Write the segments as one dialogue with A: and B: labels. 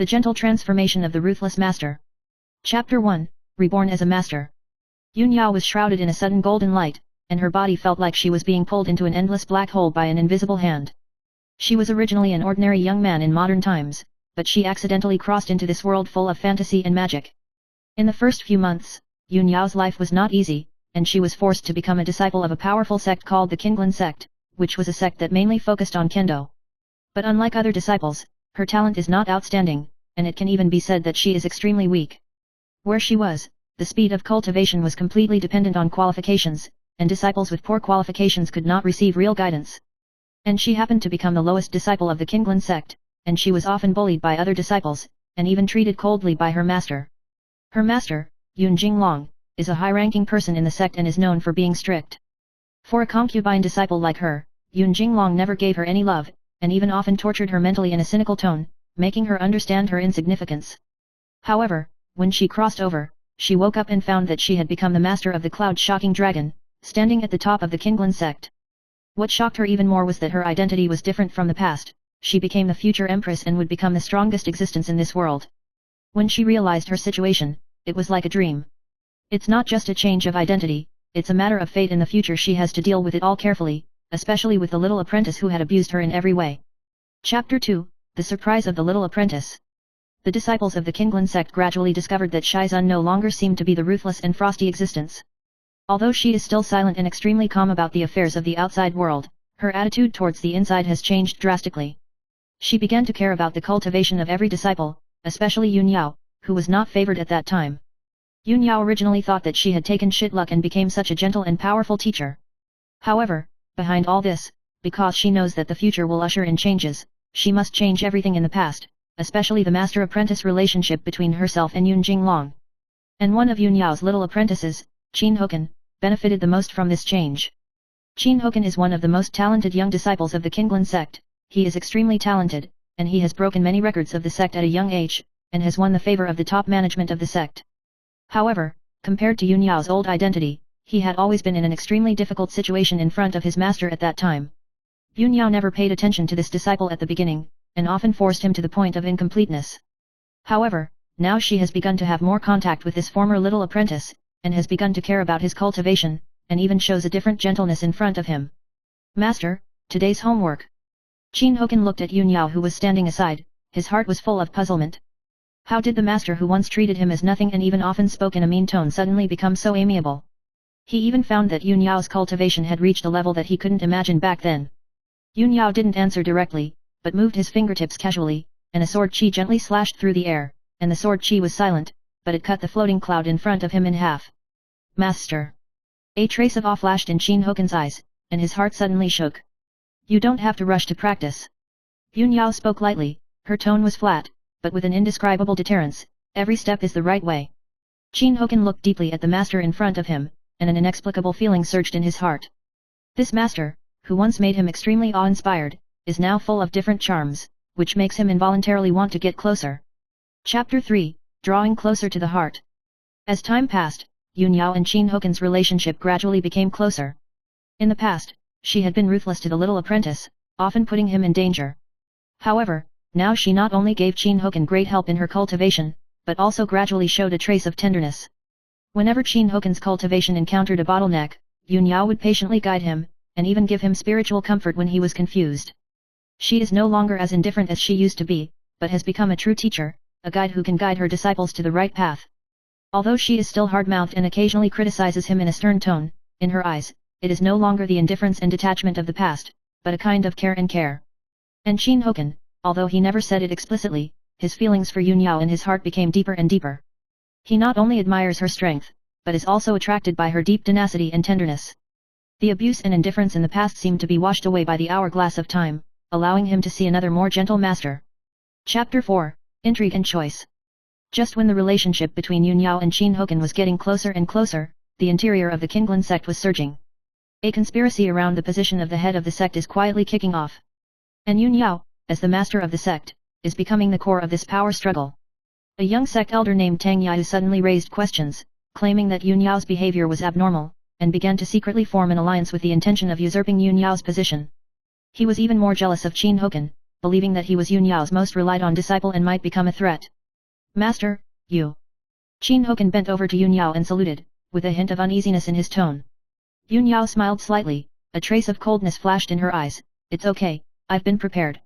A: The gentle transformation of the ruthless master. Chapter 1, Reborn as a Master. Yun Yao was shrouded in a sudden golden light, and her body felt like she was being pulled into an endless black hole by an invisible hand. She was originally an ordinary young man in modern times, but she accidentally crossed into this world full of fantasy and magic. In the first few months, Yun Yao's life was not easy, and she was forced to become a disciple of a powerful sect called the Qinglan sect, which was a sect that mainly focused on kendo. But unlike other disciples, her talent is not outstanding, and it can even be said that she is extremely weak. Where she was, the speed of cultivation was completely dependent on qualifications, and disciples with poor qualifications could not receive real guidance. And she happened to become the lowest disciple of the Qinglan sect, and she was often bullied by other disciples, and even treated coldly by her master. Her master, Yun Jinglong, is a high-ranking person in the sect and is known for being strict. For a concubine disciple like her, Yun Jinglong never gave her any love, and even often tortured her mentally in a cynical tone, making her understand her insignificance. However, when she crossed over, she woke up and found that she had become the master of the cloud-shocking dragon, standing at the top of the Qinglan sect. What shocked her even more was that her identity was different from the past. She became the future empress and would become the strongest existence in this world. When she realized her situation, it was like a dream. It's not just a change of identity, it's a matter of fate in the future. She has to deal with it all carefully, especially with the little apprentice who had abused her in every way. Chapter 2, The Surprise of the Little Apprentice. The disciples of the Qinglan sect gradually discovered that Shizun no longer seemed to be the ruthless and frosty existence. Although she is still silent and extremely calm about the affairs of the outside world, her attitude towards the inside has changed drastically. She began to care about the cultivation of every disciple, especially Yun Yao, who was not favored at that time. Yun Yao originally thought that she had taken shit luck and became such a gentle and powerful teacher. However, behind all this, because she knows that the future will usher in changes, she must change everything in the past, especially the master-apprentice relationship between herself and Yun Jinglong. And one of Yun Yao's little apprentices, Qin Hokan, benefited the most from this change. Qin Hokan is one of the most talented young disciples of the Qinglan sect. He is extremely talented, and he has broken many records of the sect at a young age, and has won the favor of the top management of the sect. However, compared to Yun Yao's old identity, he had always been in an extremely difficult situation in front of his master at that time. Yun Yao never paid attention to this disciple at the beginning, and often forced him to the point of incompleteness. However, now she has begun to have more contact with this former little apprentice, and has begun to care about his cultivation, and even shows a different gentleness in front of him. Master, today's homework. Qin Hokan looked at Yun Yao, who was standing aside. His heart was full of puzzlement. How did the master who once treated him as nothing and even often spoke in a mean tone suddenly become so amiable? He even found that Yun Yao's cultivation had reached a level that he couldn't imagine back then. Yun Yao didn't answer directly, but moved his fingertips casually, and a sword chi gently slashed through the air, and the sword chi was silent, but it cut the floating cloud in front of him in half. Master! A trace of awe flashed in Qin Hokan's eyes, and his heart suddenly shook. You don't have to rush to practice. Yun Yao spoke lightly, her tone was flat, but with an indescribable deterrence. Every step is the right way. Qin Hokan looked deeply at the master in front of him, and an inexplicable feeling surged in his heart. This master, who once made him extremely awe-inspired, is now full of different charms, which makes him involuntarily want to get closer. Chapter 3, Drawing Closer to the Heart. As time passed, Yun Yao and Qin Hokan's relationship gradually became closer. In the past, she had been ruthless to the little apprentice, often putting him in danger. However, now she not only gave Qin Hokan great help in her cultivation, but also gradually showed a trace of tenderness. Whenever Qin Hokan's cultivation encountered a bottleneck, Yun Yao would patiently guide him, and even give him spiritual comfort when he was confused. She is no longer as indifferent as she used to be, but has become a true teacher, a guide who can guide her disciples to the right path. Although she is still hard-mouthed and occasionally criticizes him in a stern tone, in her eyes, it is no longer the indifference and detachment of the past, but a kind of care and care. And Qin Hokan, although he never said it explicitly, his feelings for Yun Yao in his heart became deeper and deeper. He not only admires her strength, but is also attracted by her deep tenacity and tenderness. The abuse and indifference in the past seemed to be washed away by the hourglass of time, allowing him to see another more gentle master. Chapter 4, Intrigue and Choice. Just when the relationship between Yun Yao and Qin Hokan was getting closer and closer, the interior of the Qinglan sect was surging. A conspiracy around the position of the head of the sect is quietly kicking off. And Yun Yao, as the master of the sect, is becoming the core of this power struggle. A young sect elder named Tang Yayu suddenly raised questions, claiming that Yun Yao's behavior was abnormal, and began to secretly form an alliance with the intention of usurping Yun Yao's position. He was even more jealous of Qin Hokan, believing that he was Yun Yao's most relied on disciple and might become a threat. Master, you. Qin Hokan bent over to Yun Yao and saluted, with a hint of uneasiness in his tone. Yun Yao smiled slightly, a trace of coldness flashed in her eyes. It's okay, I've been prepared.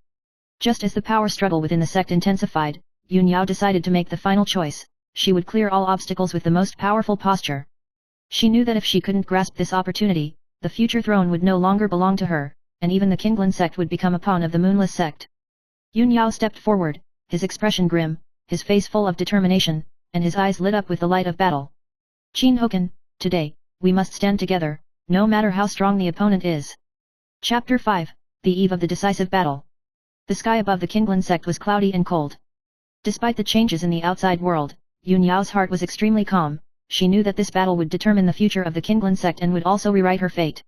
A: Just as the power struggle within the sect intensified, Yun Yao decided to make the final choice. She would clear all obstacles with the most powerful posture. She knew that if she couldn't grasp this opportunity, the future throne would no longer belong to her, and even the Kinglan sect would become a pawn of the Moonless sect. Yun Yao stepped forward, his expression grim, his face full of determination, and his eyes lit up with the light of battle. Qin Hokan, today, we must stand together, no matter how strong the opponent is. Chapter 5, The Eve of the Decisive Battle. The sky above the Kinglan sect was cloudy and cold. Despite the changes in the outside world, Yun Yao's heart was extremely calm. She knew that this battle would determine the future of the Kinglan sect and would also rewrite her fate.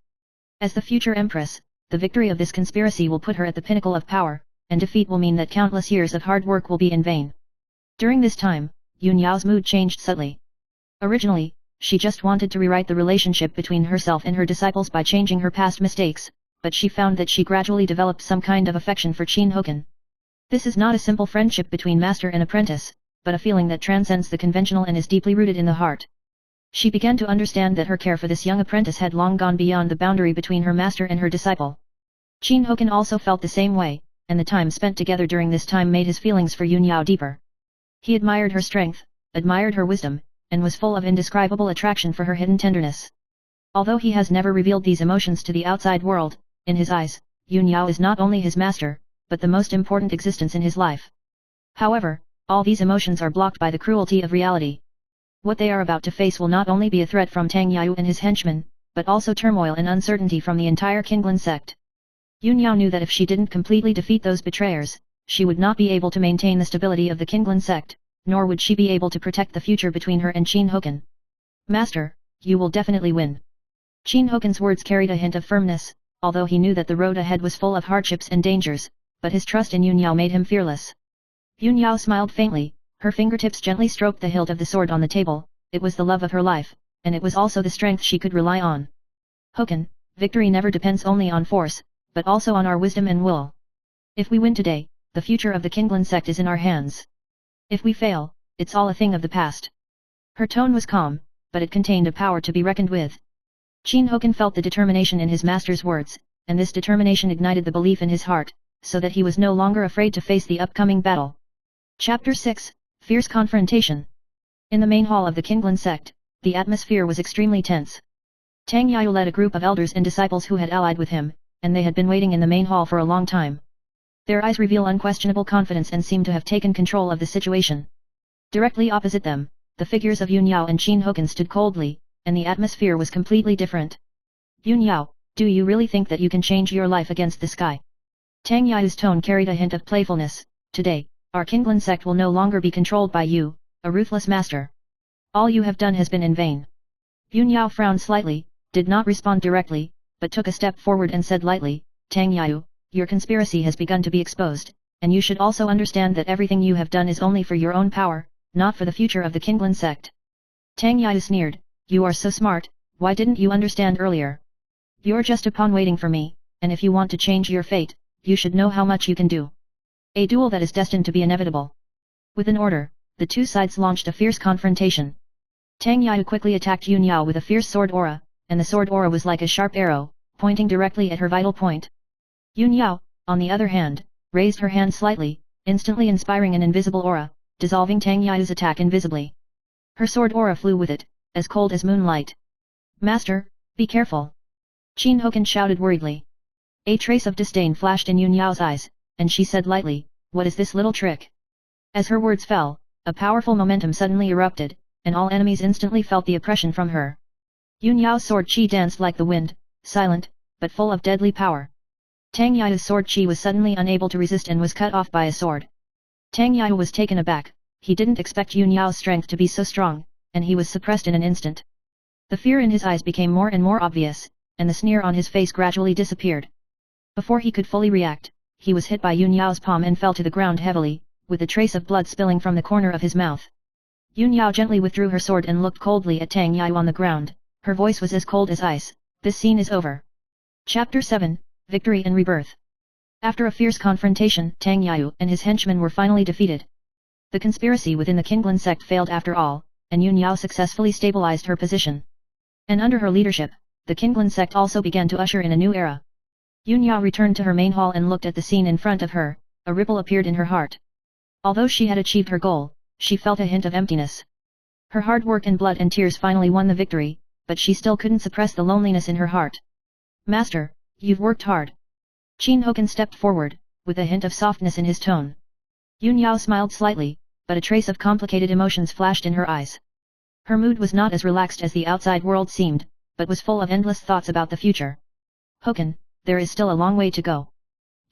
A: As the future empress, the victory of this conspiracy will put her at the pinnacle of power, and defeat will mean that countless years of hard work will be in vain. During this time, Yun Yao's mood changed subtly. Originally, she just wanted to rewrite the relationship between herself and her disciples by changing her past mistakes, but she found that she gradually developed some kind of affection for Qin Hokan. This is not a simple friendship between master and apprentice, but a feeling that transcends the conventional and is deeply rooted in the heart. She began to understand that her care for this young apprentice had long gone beyond the boundary between her master and her disciple. Qin Hokan also felt the same way, and the time spent together during this time made his feelings for Yun Yao deeper. He admired her strength, admired her wisdom, and was full of indescribable attraction for her hidden tenderness. Although he has never revealed these emotions to the outside world, in his eyes, Yun Yao is not only his master, but the most important existence in his life. However, all these emotions are blocked by the cruelty of reality. What they are about to face will not only be a threat from Tang Yao and his henchmen, but also turmoil and uncertainty from the entire Kinglan sect. Yun Yao knew that if she didn't completely defeat those betrayers, she would not be able to maintain the stability of the Kinglan sect, nor would she be able to protect the future between her and Qin Hokan. Master, you will definitely win. Qin Hokan's words carried a hint of firmness, although he knew that the road ahead was full of hardships and dangers, but his trust in Yun Yao made him fearless. Yun Yao smiled faintly, her fingertips gently stroked the hilt of the sword on the table. It was the love of her life, and it was also the strength she could rely on. Hokan, victory never depends only on force, but also on our wisdom and will. If we win today, the future of the Kinglan sect is in our hands. If we fail, it's all a thing of the past. Her tone was calm, but it contained a power to be reckoned with. Qin Hokan felt the determination in his master's words, and this determination ignited the belief in his heart, so that he was no longer afraid to face the upcoming battle. Chapter 6, Fierce Confrontation. In the main hall of the Kinglan sect, the atmosphere was extremely tense. Tang Yao led a group of elders and disciples who had allied with him, and they had been waiting in the main hall for a long time. Their eyes reveal unquestionable confidence and seem to have taken control of the situation. Directly opposite them, the figures of Yun Yao and Qin Hokan stood coldly, and the atmosphere was completely different. Yun Yao, do you really think that you can change your life against the sky? Tang Yao's tone carried a hint of playfulness. Today, our Kinglan sect will no longer be controlled by you, a ruthless master. All you have done has been in vain. Yun Yao frowned slightly, did not respond directly, but took a step forward and said lightly, Tang Yao, your conspiracy has begun to be exposed, and you should also understand that everything you have done is only for your own power, not for the future of the Kinglan sect. Tang Yao sneered, you are so smart, why didn't you understand earlier? You're just a pawn waiting for me, and if you want to change your fate, you should know how much you can do. A duel that is destined to be inevitable. With an order, the two sides launched a fierce confrontation. Tang Yao quickly attacked Yun Yao with a fierce sword aura, and the sword aura was like a sharp arrow, pointing directly at her vital point. Yun Yao, on the other hand, raised her hand slightly, instantly inspiring an invisible aura, dissolving Tang Yao's attack invisibly. Her sword aura flew with it, as cold as moonlight. Master, be careful! Qin Hokan shouted worriedly. A trace of disdain flashed in Yun Yao's eyes, and she said lightly, what is this little trick? As her words fell, a powerful momentum suddenly erupted, and all enemies instantly felt the oppression from her. Yun Yao's sword chi danced like the wind, silent, but full of deadly power. Tang Yao's sword chi was suddenly unable to resist and was cut off by a sword. Tang Yao was taken aback, he didn't expect Yun Yao's strength to be so strong, and he was suppressed in an instant. The fear in his eyes became more and more obvious, and the sneer on his face gradually disappeared. Before he could fully react, he was hit by Yun Yao's palm and fell to the ground heavily, with a trace of blood spilling from the corner of his mouth. Yun Yao gently withdrew her sword and looked coldly at Tang Yao on the ground. Her voice was as cold as ice. This scene is over. Chapter 7, Victory and Rebirth. After a fierce confrontation, Tang Yau and his henchmen were finally defeated. The conspiracy within the Qinglan sect failed after all, and Yun Yao successfully stabilized her position. And under her leadership, the Qinglan sect also began to usher in a new era. Yun Yao returned to her main hall and looked at the scene in front of her. A ripple appeared in her heart. Although she had achieved her goal, she felt a hint of emptiness. Her hard work and blood and tears finally won the victory, but she still couldn't suppress the loneliness in her heart. Master, you've worked hard. Qin Hokan stepped forward, with a hint of softness in his tone. Yun Yao smiled slightly, but a trace of complicated emotions flashed in her eyes. Her mood was not as relaxed as the outside world seemed, but was full of endless thoughts about the future. Hokan, there is still a long way to go.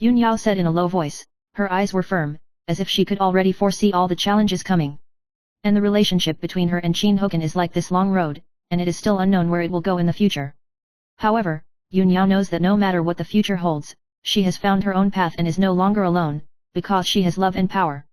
A: Yun Yao said in a low voice. Her eyes were firm, as if she could already foresee all the challenges coming. And the relationship between her and Qin Hokan is like this long road, and it is still unknown where it will go in the future. However, Yun Yao knows that no matter what the future holds, she has found her own path and is no longer alone, because she has love and power.